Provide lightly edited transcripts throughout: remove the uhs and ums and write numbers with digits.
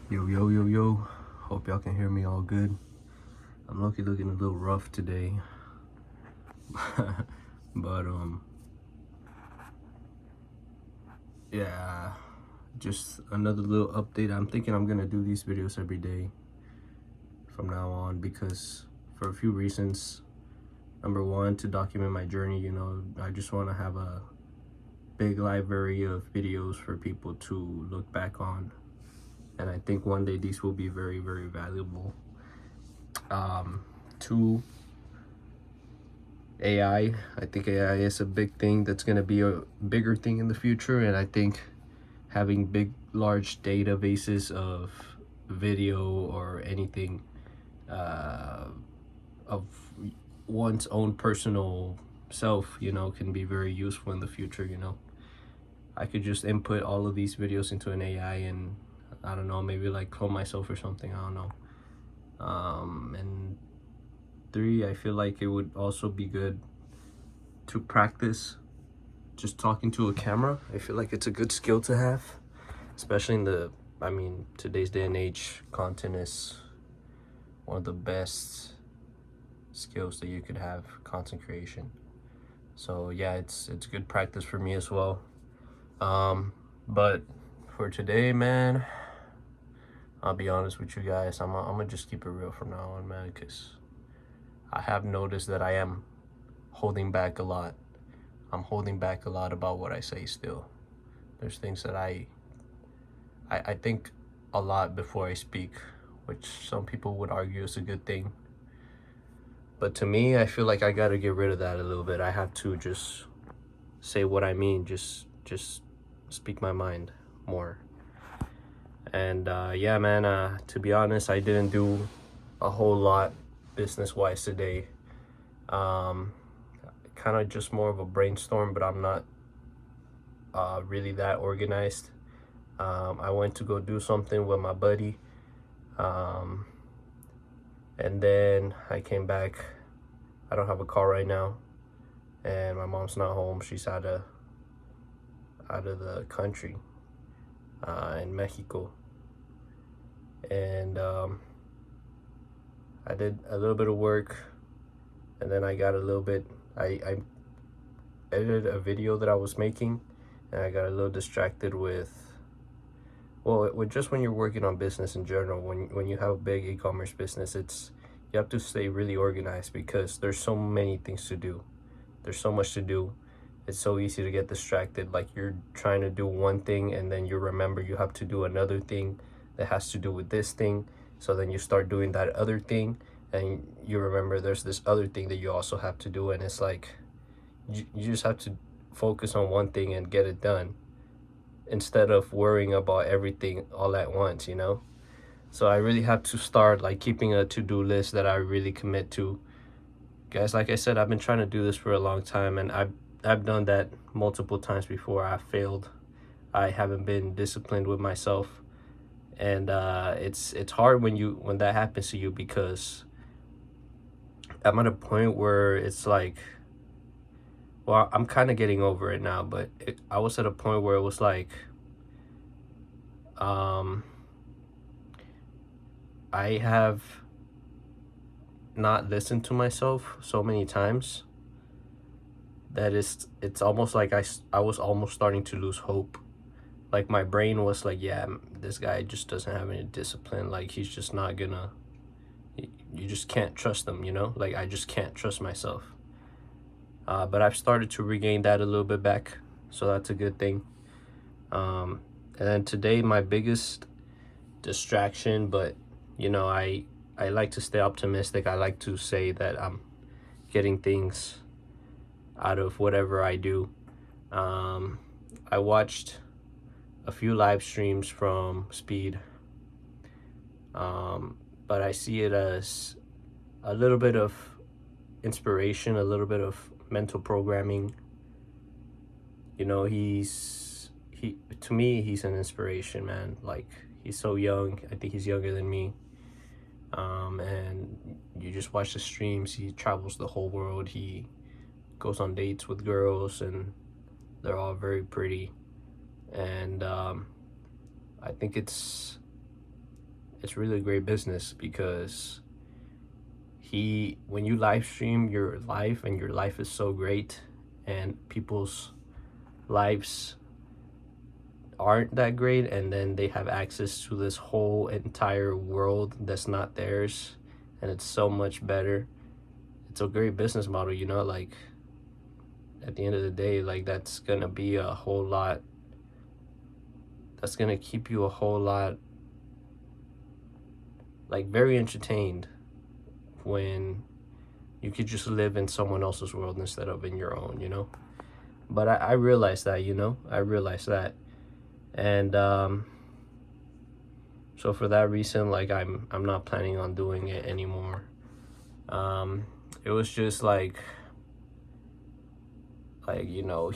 Yo, yo, yo, yo. Hope y'all can hear me all good. I'm looking a little rough today. but yeah, just another little update. I'm thinking I'm gonna do these videos every day from now on because for a few reasons. Number one, to document my journey, I just want to have a big library of videos for people to look back on. And I think one day these will be very, very valuable. Two, AI. I think AI is a big thing that's going to be a bigger thing in the future. And I think having big, large databases of video or anything of one's own personal self, can be very useful in the future. I could just input all of these videos into an AI and I don't know, maybe like clone myself or something. I don't know. And three, I feel like it would also be good to practice just talking to a camera. I feel like it's a good skill to have, especially in today's day and age. Content is one of the best skills that you could have, content creation. So yeah, it's good practice for me as well. But for today, man, I'll be honest with you guys. I'm gonna just keep it real from now on, man, because I have noticed that I am holding back a lot. I'm holding back a lot about what I say still. There's things that I think a lot before I speak, which some people would argue is a good thing. But to me, I feel like I gotta get rid of that a little bit. I have to just say what I mean, just speak my mind more. And yeah, man, to be honest, I didn't do a whole lot business-wise today. Kind of just more of a brainstorm, but I'm not really that organized. I went to go do something with my buddy, and then I came back. I don't have a car right now, and my mom's not home. She's out of the country, in Mexico. And I did a little bit of work, and then I got a little bit. I edited a video that I was making, and I got a little distracted with just when you're working on business in general. When you have a big e-commerce business, you have to stay really organized because there's so many things to do. There's so much to do. It's so easy to get distracted. Like you're trying to do one thing and then you remember you have to do another thing that has to do with this thing. So then you start doing that other thing and you remember there's this other thing that you also have to do. And it's like you just have to focus on one thing and get it done instead of worrying about everything all at once, So I really have to start like keeping a to-do list that I really commit to. Guys, like I said, I've been trying to do this for a long time, and I've done that multiple times before. I failed. I haven't been disciplined with myself, and it's hard when that happens to you because I'm at a point where it's like, well, I'm kind of getting over it now, but I was at a point where it was like, I have not listened to myself so many times that it's almost like I was almost starting to lose hope. Like my brain was like, yeah, this guy just doesn't have any discipline. Like he's just not gonna, you just can't trust him, Like I just can't trust myself. But I've started to regain that a little bit back, so that's a good thing. And then today, my biggest distraction, but I like to stay optimistic. I like to say that I'm getting things out of whatever I do. I watched a few live streams from Speed, but I see it as a little bit of inspiration, a little bit of mental programming. He to me, he's an inspiration, man. Like he's so young. I think he's younger than me. And you just watch the streams. He travels the whole world. He goes on dates with girls, and they're all very pretty. And I think it's it's really a great business because when you live stream your life and your life is so great and people's lives aren't that great, and then they have access to this whole entire world that's not theirs, and it's so much better. It's a great business model, you know, like at the end of the day, like that's gonna be a whole lot, that's gonna keep you a whole lot like very entertained when you could just live in someone else's world instead of in your own, you know. But I realized that, you know, I realized that. And so for that reason, like I'm not planning on doing it anymore. It was just like you know,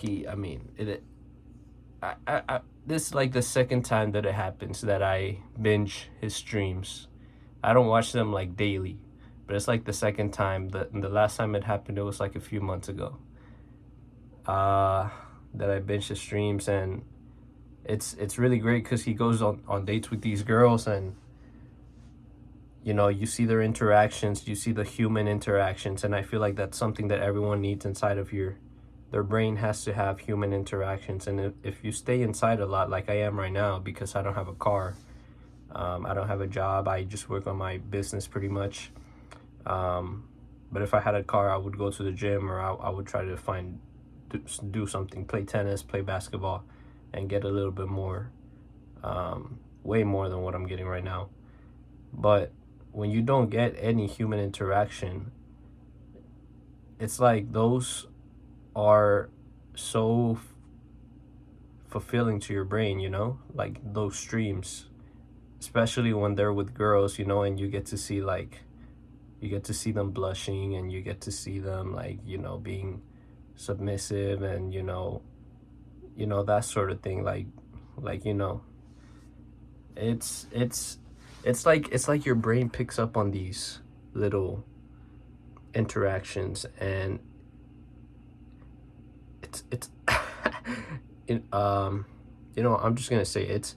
this is like the second time that it happens that I binge his streams. I don't watch them like daily, but it's like the second time. The last time it happened, it was like a few months ago. That I binge his streams, and it's really great because he goes on dates with these girls, and you know, you see their interactions, you see the human interactions, and I feel like that's something that everyone needs inside of their brain has to have human interactions. And if you stay inside a lot, like I am right now, because I don't have a car, I don't have a job, I just work on my business pretty much. But if I had a car, I would go to the gym, or I would try to do something, play tennis, play basketball, and get a little bit more, way more than what I'm getting right now. But when you don't get any human interaction, it's like those are so fulfilling to your brain, you know, like those streams, especially when they're with girls, you know, and you get to see them blushing, and you get to see them, like, you know, being submissive, and you know that sort of thing, like you know, it's like your brain picks up on these little interactions, and it's you know, I'm just gonna say it's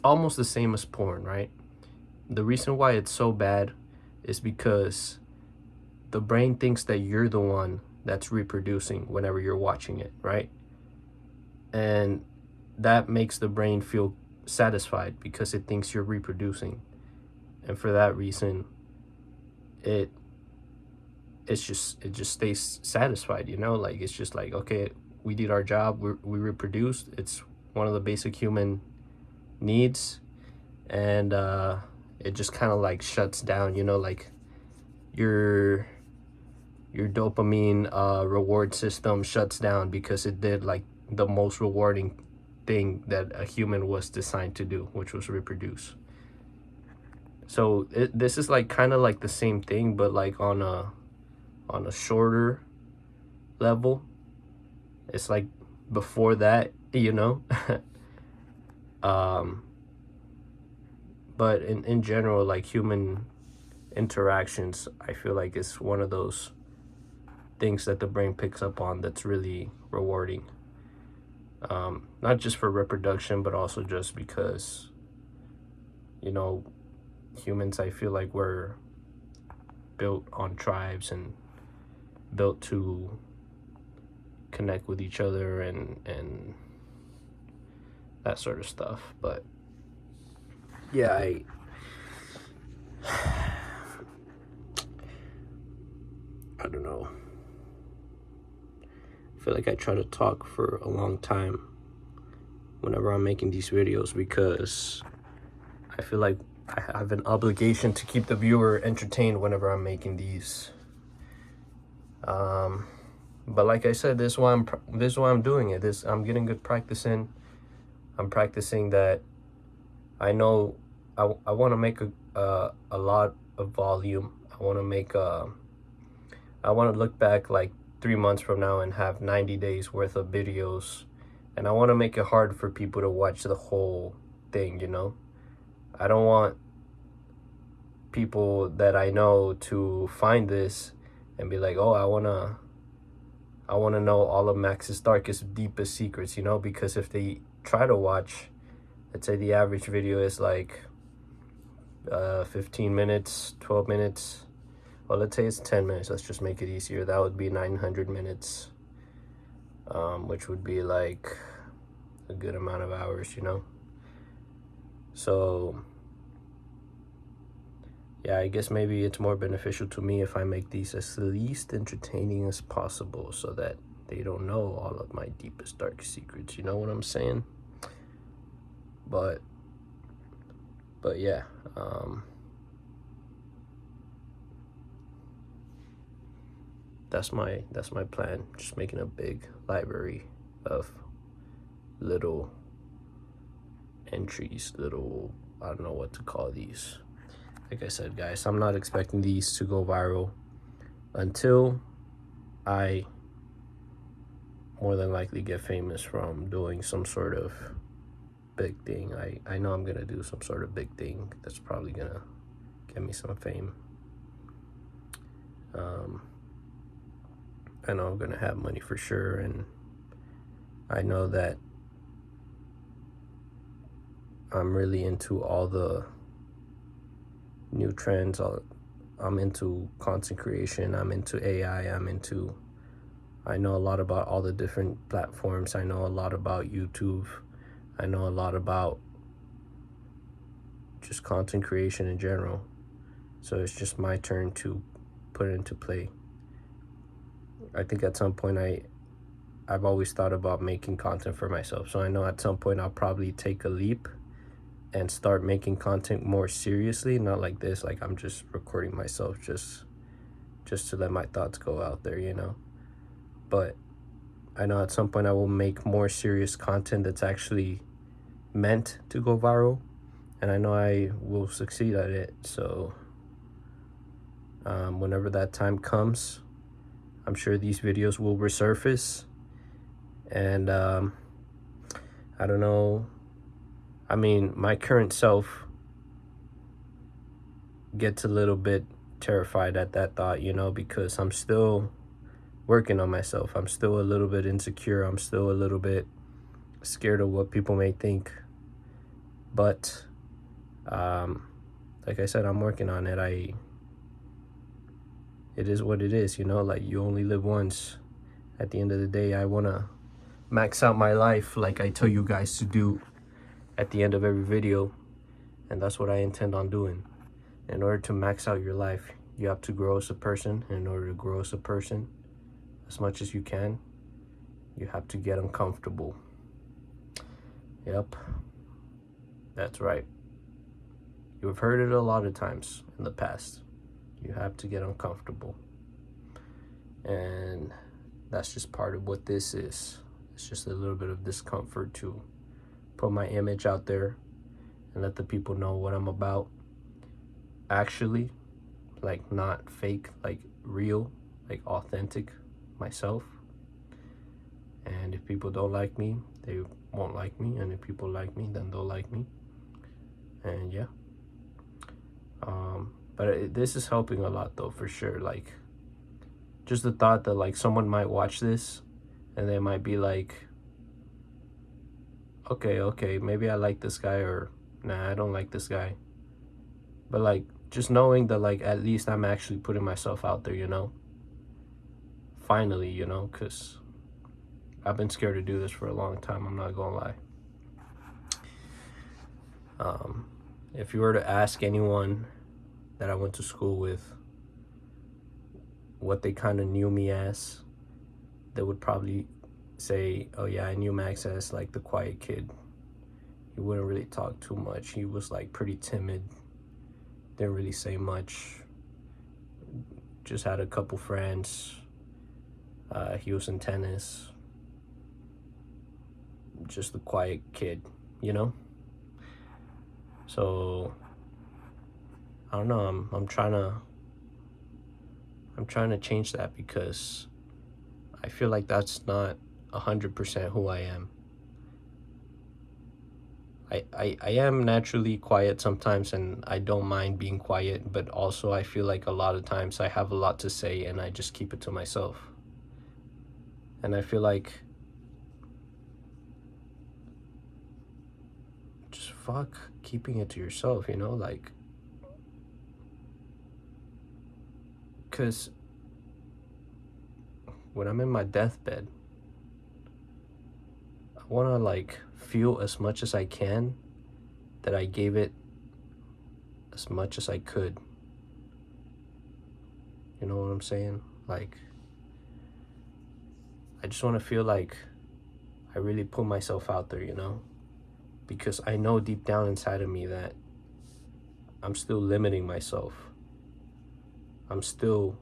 almost the same as porn, right? The reason why it's so bad is because the brain thinks that you're the one that's reproducing whenever you're watching it, right? And that makes the brain feel satisfied because it thinks you're reproducing, and for that reason it just stays satisfied, you know, like it's just like, okay, we did our job, we reproduced, it's one of the basic human needs, and it just kind of like shuts down, you know, like your dopamine reward system shuts down because it did like the most rewarding thing that a human was designed to do, which was reproduce. So this is like kind of like the same thing, but like on a shorter level. It's like before that, you know. But in general, like human interactions, I feel like it's one of those things that the brain picks up on that's really rewarding. Not just for reproduction, but also just because, you know, humans, I feel like we're built on tribes and built to connect with each other and that sort of stuff. But yeah, I don't know. I feel like I try to talk for a long time whenever I'm making these videos, because I feel like I have an obligation to keep the viewer entertained whenever I'm making these. But like I said, this is why I'm doing it. I'm getting good practice in. I'm practicing that. I know I want to make a lot of volume. I want to look back like 3 months from now and have 90 days worth of videos, and I want to make it hard for people to watch the whole thing, you know. I don't want people that I know to find this and be like, oh, I want to know all of Max's darkest, deepest secrets, you know, because if they try to watch, let's say the average video is like 15 minutes, 12 minutes. Well, let's say it's 10 minutes. Let's just make it easier. That would be 900 minutes, which would be like a good amount of hours, you know? So, yeah, I guess maybe it's more beneficial to me if I make these as least entertaining as possible so that they don't know all of my deepest, dark secrets. You know what I'm saying? But yeah, that's my plan. Just making a big library of little entries, little, I don't know what to call these. Like I said, guys, I'm not expecting these to go viral until I more than likely get famous from doing some sort of big thing. I know I'm gonna do some sort of big thing that's probably gonna get me some fame. I know I'm gonna have money for sure, and I know that I'm really into all the new trends. I'm into content creation. I'm into AI. I know a lot about all the different platforms. I know a lot about YouTube. I know a lot about just content creation in general. So it's just my turn to put it into play. I think at some point I've always thought about making content for myself. So I know at some point I'll probably take a leap and start making content more seriously. Not like this, like I'm just recording myself just to let my thoughts go out there, you know? But I know at some point I will make more serious content that's actually meant to go viral, and I know I will succeed at it. So whenever that time comes, I'm sure these videos will resurface, and I don't know. I mean, my current self gets a little bit terrified at that thought, you know, because I'm still working on myself. I'm still a little bit insecure. I'm still a little bit scared of what people may think. But like I said, I'm working on it. It is what it is, you know, like you only live once. At the end of the day, I want to max out my life like I tell you guys to do at the end of every video, and that's what I intend on doing. In order to max out your life, you have to grow as a person, and in order to grow as a person as much as you can, you have to get uncomfortable. Yep, that's right. You've heard it a lot of times in the past. You have to get uncomfortable, and that's just part of what this is. It's just a little bit of discomfort to put my image out there and let the people know what I'm about. Actually, like not fake, like real, like authentic myself. And if people don't like me, they won't like me, and if people like me, then they'll like me. And yeah, but this is helping a lot though, for sure. Like just the thought that like someone might watch this and they might be like, okay, maybe I like this guy, or nah, I don't like this guy. But like just knowing that like at least I'm actually putting myself out there, you know, finally, you know, because I've been scared to do this for a long time, I'm not gonna lie. If you were to ask anyone that I went to school with what they kind of knew me as, they would probably say, oh yeah, I knew Max as like the quiet kid. He wouldn't really talk too much. He was like pretty timid, didn't really say much, just had a couple friends. He was in tennis, just the quiet kid, you know? So I don't know, I'm trying to change that, because I feel like that's not 100% who I am. I am naturally quiet sometimes, and I don't mind being quiet, but also I feel like a lot of times I have a lot to say and I just keep it to myself. And I feel like just fuck keeping it to yourself, you know? Like Because when I'm in my deathbed, I want to like feel as much as I can that I gave it as much as I could. You know what I'm saying? Like, I just want to feel like I really put myself out there, you know? Because I know deep down inside of me that I'm still limiting myself. I'm still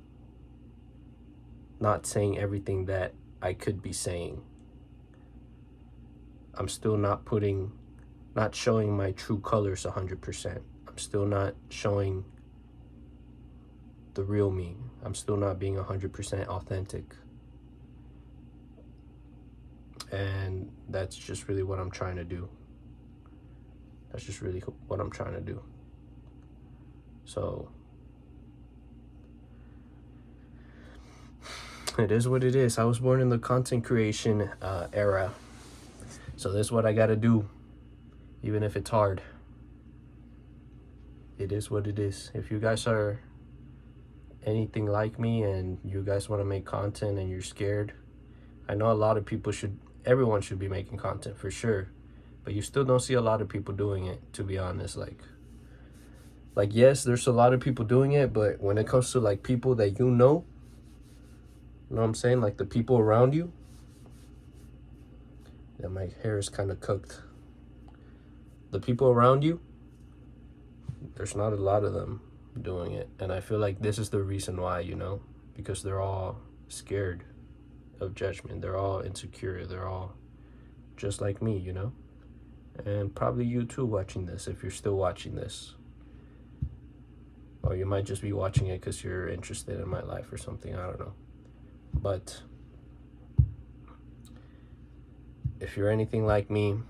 not saying everything that I could be saying. I'm still not showing my true colors 100%. I'm still not showing the real me. I'm still not being 100% authentic. And that's just really what I'm trying to do. That's just really what I'm trying to do. So it is what it is. I was born in the content creation era. So this is what I gotta do, even if it's hard. It is what it is. If you guys are anything like me and you guys want to make content and you're scared, I know a lot of people everyone should be making content for sure, but you still don't see a lot of people doing it, to be honest. Like yes, there's a lot of people doing it, but when it comes to like people that you know what I'm saying, like the people around you, yeah, my hair is kind of cooked. The people around you, there's not a lot of them doing it. And I feel like this is the reason why, you know, because they're all scared of judgment. They're all insecure. They're all just like me, you know? And probably you too watching this, if you're still watching this. Or you might just be watching it because you're interested in my life or something. I don't know. But if you're anything like me,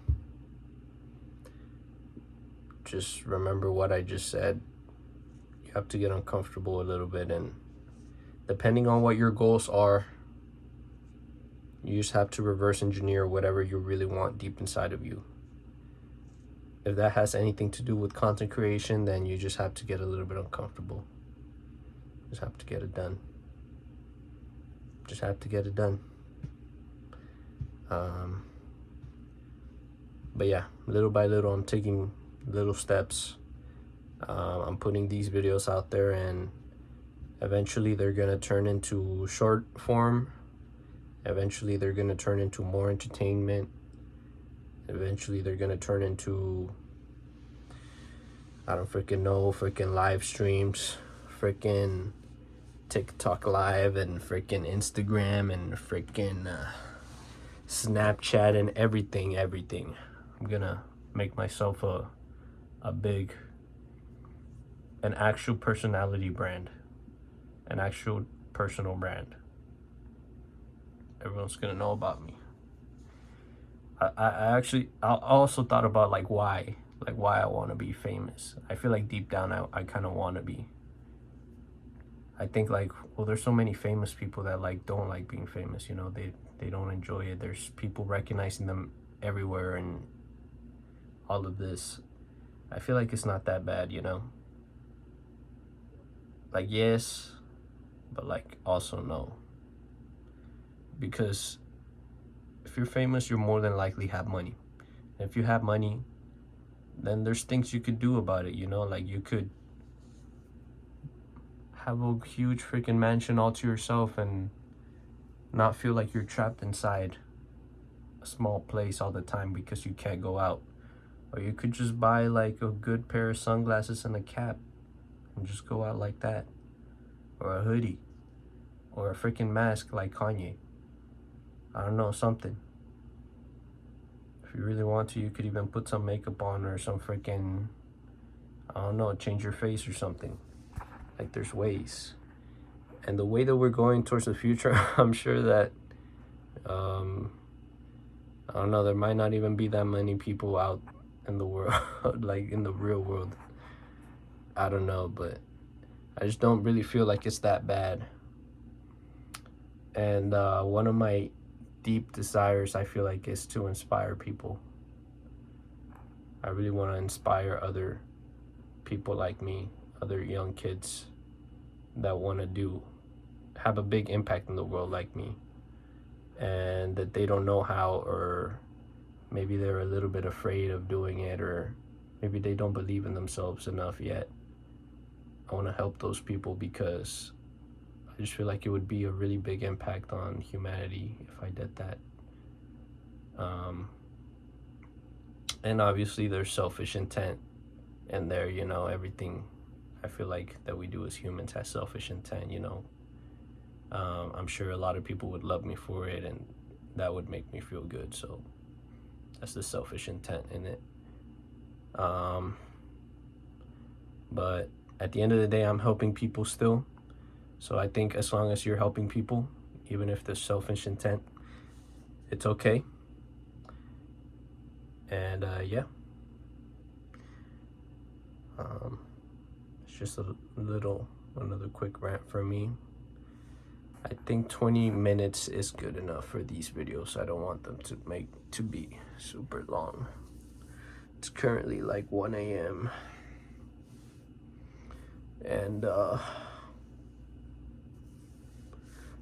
just remember what I just said. You have to get uncomfortable a little bit, and depending on what your goals are, you just have to reverse engineer whatever you really want deep inside of you. If that has anything to do with content creation, then you just have to get a little bit uncomfortable. Just have to get it done. Just have to get it done. But yeah, little by little, I'm taking little steps. I'm putting these videos out there, and eventually they're gonna turn into short form. Eventually they're gonna turn into more entertainment. Eventually they're gonna turn into, I don't freaking know, freaking live streams, freaking TikTok live, and freaking Instagram, and freaking Snapchat, and everything. I'm gonna make myself an actual personality brand, an actual personal brand. Everyone's gonna know about me. I also thought about like why I want to be famous. I feel like deep down I kind of want to be. I think like, well, there's so many famous people that like don't like being famous, you know, they don't enjoy it. There's people recognizing them everywhere and all of this. I feel like it's not that bad, you know. Like yes, but like also no. Because if you're famous, you're more than likely have money. And if you have money, then there's things you could do about it, you know? Like you could have a huge freaking mansion all to yourself and not feel like you're trapped inside a small place all the time because you can't go out. Or you could just buy like a good pair of sunglasses and a cap and just go out like that. Or a hoodie. Or a freaking mask like Kanye. I don't know, something. If you really want to, you could even put some makeup on or some freaking, I don't know, change your face or something. Like there's ways. And the way that we're going towards the future, I'm sure that, I don't know, there might not even be that many people out in the world, like in the real world. I don't know, but I just don't really feel like it's that bad. And one of my deep desires, I feel like, is to inspire people. I really want to inspire other people like me, other young kids that want to do have a big impact in the world like me, and that they don't know how, or maybe they're a little bit afraid of doing it, or maybe they don't believe in themselves enough yet. I want to help those people because I just feel like it would be a really big impact on humanity if I did that. And obviously there's selfish intent in there, you know. Everything I feel like that we do as humans has selfish intent, you know. I'm sure a lot of people would love me for it, and that would make me feel good. So that's the selfish intent in it. But at the end of the day, I'm helping people still. So I think as long as you're helping people, even if there's selfish intent, it's okay. And yeah. It's just another quick rant from me. I think 20 minutes is good enough for these videos. I don't want them to be super long. It's currently like 1 a.m. and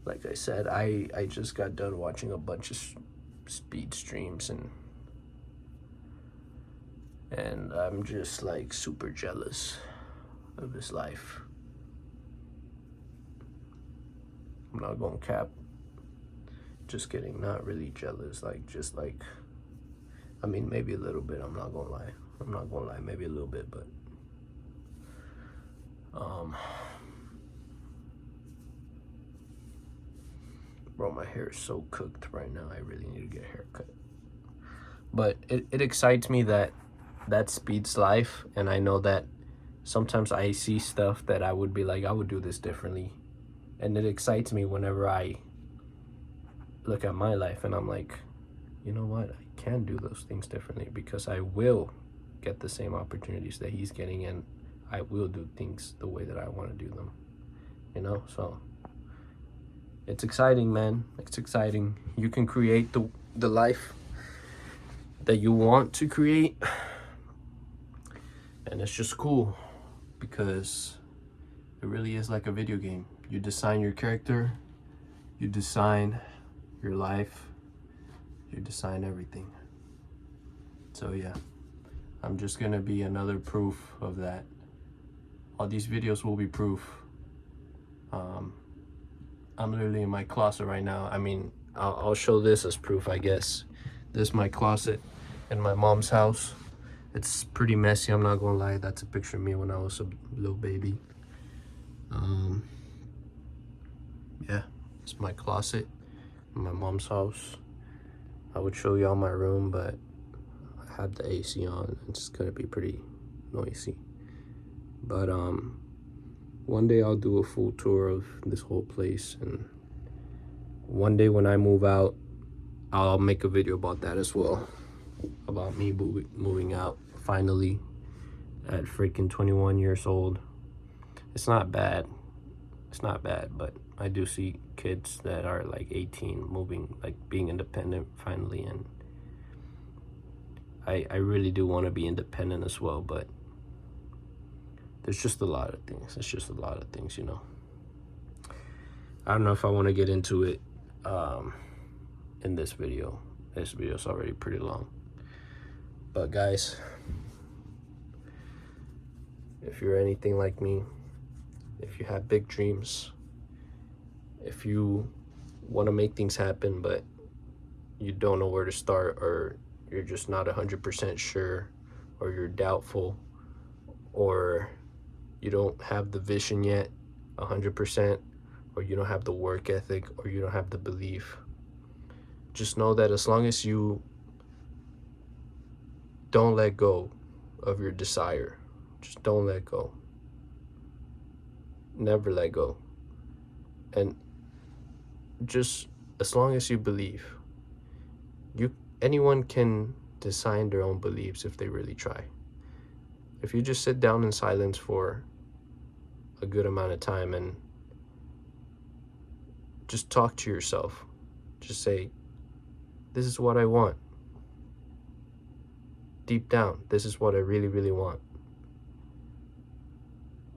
like I said, I just got done watching a bunch of speed streams, and I'm just like super jealous of this life. I'm not gonna cap. Just kidding, not really jealous, like just like, I mean, maybe a little bit. I'm not gonna lie, maybe a little bit, but bro, my hair is so cooked right now. I really need to get a haircut. But it excites me that speed's life, and I know that sometimes I see stuff that I would be like, I would do this differently. And it excites me whenever I look at my life and I'm like, you know what, I can do those things differently, because I will get the same opportunities that he's getting, and I will do things the way that I want to do them, you know. So it's exciting, man. It's exciting. You can create the life that you want to create, and it's just cool because it really is like a video game. You design your character, you design your life, you design everything. So yeah, I'm just gonna be another proof of that. All these videos will be proof. I'm literally in my closet right now. I mean, I'll show this as proof, I guess. This is my closet in my mom's house. It's pretty messy, I'm not gonna lie. That's a picture of me when I was a little baby. Yeah, it's my closet in my mom's house. I would show y'all my room, but I have the AC on. It's gonna be pretty noisy. But one day I'll do a full tour of this whole place, and one day when I move out, I'll make a video about that as well, about me moving out finally at freaking 21 years old. It's not bad, but I do see kids that are like 18 moving, like being independent finally, and I really do want to be independent as well, but there's just a lot of things. It's just a lot of things, you know. I don't know if I want to get into it in this video. This video's already pretty long. But guys, if you're anything like me, if you have big dreams, if you want to make things happen but you don't know where to start, or you're just not 100% sure, or you're doubtful, or you don't have the vision yet 100%, or you don't have the work ethic, or you don't have the belief, just know that as long as you don't let go of your desire, just don't let go, never let go, and just as long as you believe, anyone can design their own beliefs if they really try. If you just sit down in silence for a good amount of time and just talk to yourself, just say, this is what I want. Deep down, this is what I really, really want.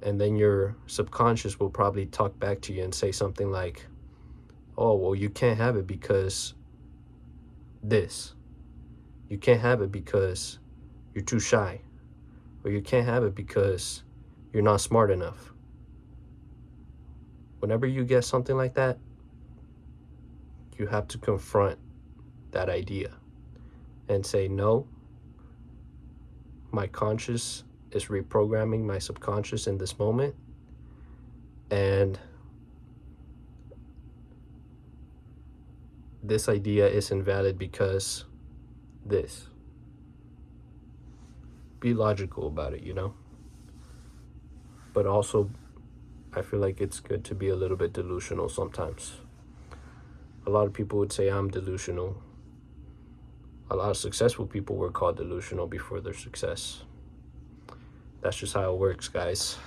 And then your subconscious will probably talk back to you and say something like, oh, well, you can't have it because this. You can't have it because you're too shy. Or you can't have it because you're not smart enough. Whenever you get something like that, you have to confront that idea and say, no, my conscious is reprogramming my subconscious in this moment, and this idea is invalid because this. Be logical about it, you know? But also, I feel like it's good to be a little bit delusional sometimes. A lot of people would say I'm delusional. A lot of successful people were called delusional before their success. That's just how it works, guys.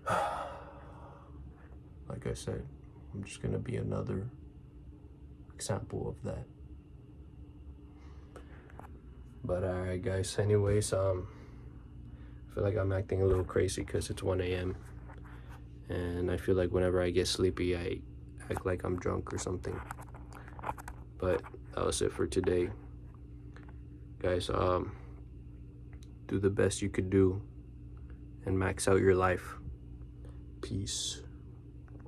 Like I said, I'm just gonna be another example of that. But alright, guys, anyways, I feel like I'm acting a little crazy because it's 1 a.m. and I feel like whenever I get sleepy, I act like I'm drunk or something. But that was it for today, guys. Do the best you could do and max out your life. Peace.